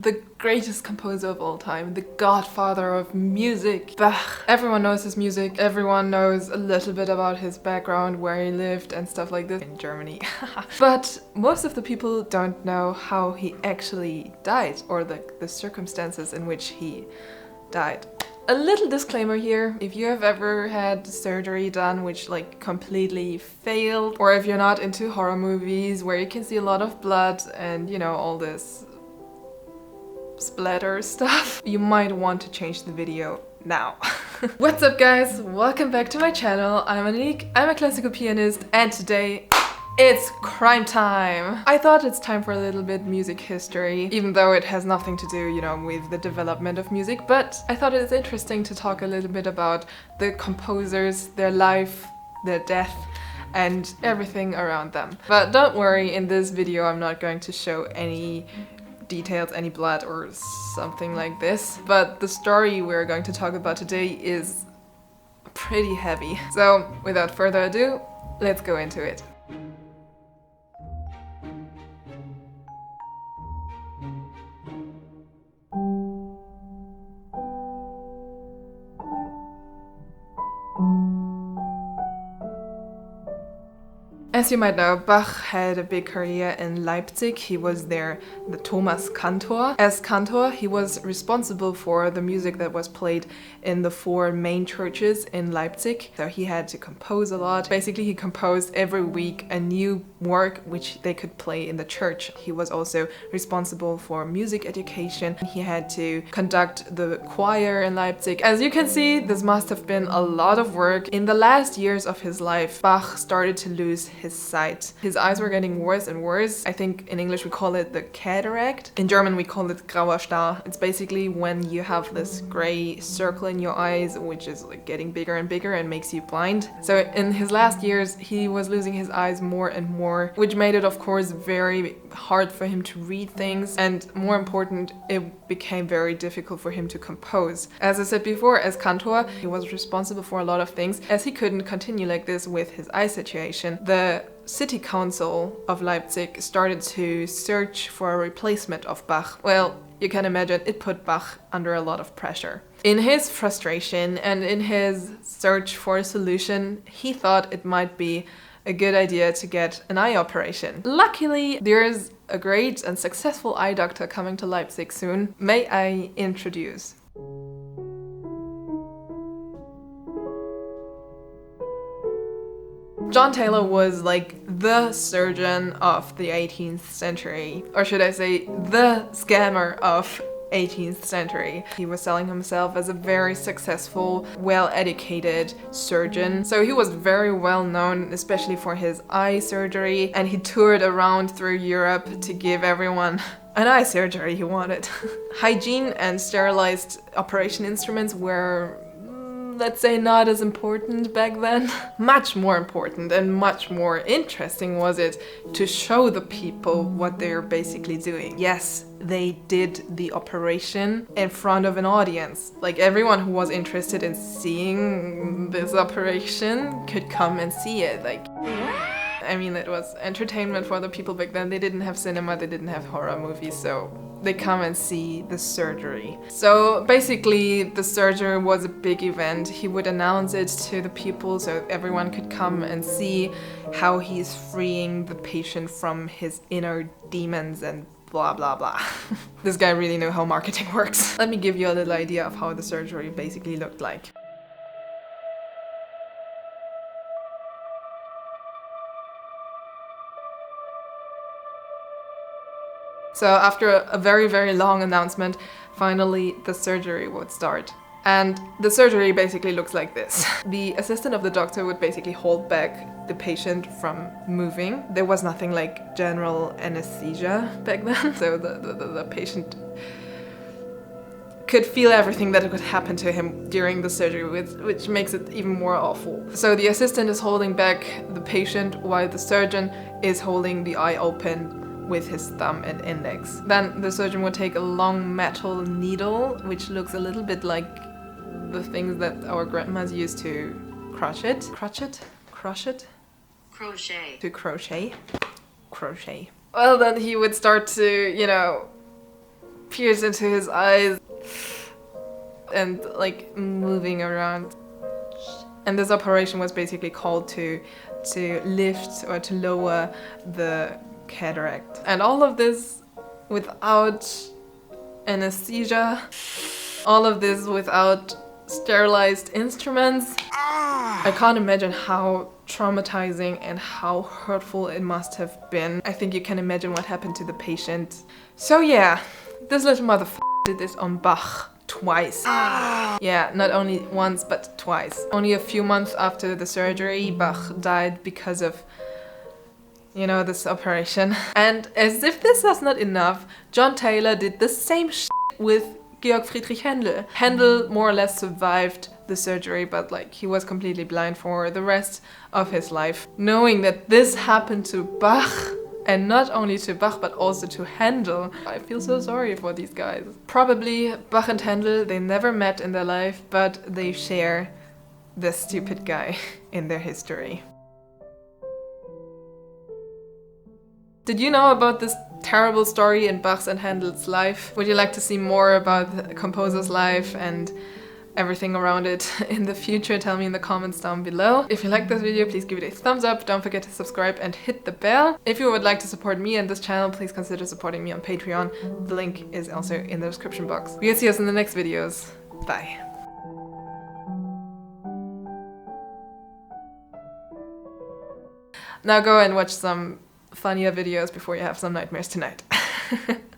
The greatest composer of all time, the godfather of music, Bach. Everyone knows his music, everyone knows a little bit about his background, where he lived and stuff like this in Germany. But most of the people don't know how he actually died, or the circumstances in which he died. A little disclaimer here, if you have ever had surgery done which like completely failed, or if you're not into horror movies where you can see a lot of blood and you know all this splatter stuff, you might want to change the video now. What's up guys, welcome back to my channel. I'm Anique, I'm a classical pianist, and today it's crime time! I thought it's time for a little bit music history, even though it has nothing to do, you know, with the development of music, but I thought it's interesting to talk a little bit about the composers, their life, their death, and everything around them. But don't worry, in this video I'm not going to show any details, any blood or something like this, but the story we're going to talk about today is pretty heavy. So without further ado, let's go into it. As you might know, Bach had a big career in Leipzig. He was there the Thomas Cantor. As cantor, he was responsible for the music that was played in the 4 main churches in Leipzig. So he had to compose a lot. Basically, he composed every week a new work which they could play in the church. He was also responsible for music education. He had to conduct the choir in Leipzig. As you can see, this must have been a lot of work. In the last years of his life, Bach started to lose his sight. His eyes were getting worse and worse. I think in English we call it the cataract. In German we call it grauer Star. It's basically when you have this gray circle in your eyes which is like getting bigger and bigger and makes you blind. So in his last years he was losing his eyes more and more, which made it of course very hard for him to read things, and more important, it became very difficult for him to compose. As I said before, as cantor he was responsible for a lot of things. As he couldn't continue like this with his eye situation, the city council of Leipzig started to search for a replacement of Bach. Well, you can imagine it put Bach under a lot of pressure. In his frustration and in his search for a solution, he thought it might be a good idea to get an eye operation. Luckily, there's a great and successful eye doctor coming to Leipzig soon. May I introduce? John Taylor was like the surgeon of the 18th century, or should I say the scammer of 18th century. He was selling himself as a very successful, well-educated surgeon. So he was very well known, especially for his eye surgery, and he toured around through Europe to give everyone an eye surgery he wanted. Hygiene and sterilized operation instruments were, let's say, not as important back then. Much more important and much more interesting was it to show the people what they're basically doing. Yes, they did the operation in front of an audience. Like everyone who was interested in seeing this operation could come and see it. Like, I mean, it was entertainment for the people back then. They didn't have cinema, they didn't have horror movies, so they come and see the surgery. So basically the surgery was a big event. He would announce it to the people so everyone could come and see how he's freeing the patient from his inner demons and blah blah blah. This guy really knew how marketing works. Let me give you a little idea of how the surgery basically looked like. So after a very, very long announcement, finally the surgery would start. And the surgery basically looks like this. The assistant of the doctor would basically hold back the patient from moving. There was nothing like general anesthesia back then, so the patient could feel everything that could happen to him during the surgery, which makes it even more awful. So the assistant is holding back the patient while the surgeon is holding the eye open with his thumb and index. Then the surgeon would take a long metal needle, which looks a little bit like the things that our grandmas used to crochet. To crochet. Well, then he would start to, you know, pierced into his eyes and like moving around. And this operation was basically called to lift or to lower the cataract. And all of this without anesthesia, all of this without sterilized instruments. I can't imagine how traumatizing and how hurtful it must have been. I think you can imagine what happened to the patient. So yeah, this little motherfucker did this on Bach twice. Yeah, not only once but twice. Only a few months after the surgery, Bach died because of, you know, this operation. And as if this was not enough, John Taylor did the same shit with Georg Friedrich Händel. Händel more or less survived the surgery, but like he was completely blind for the rest of his life. Knowing that this happened to Bach, and not only to Bach but also to Händel, I feel so sorry for these guys. Probably Bach and Händel, they never met in their life, but they share this stupid guy in their history. Did you know about this terrible story in Bach's and Händel's life? Would you like to see more about the composer's life and everything around it in the future? Tell me in the comments down below. If you like this video, please give it a thumbs up. Don't forget to subscribe and hit the bell. If you would like to support me and this channel, please consider supporting me on Patreon. The link is also in the description box. We'll see us in the next videos. Bye. Now go and watch some funnier videos before you have some nightmares tonight.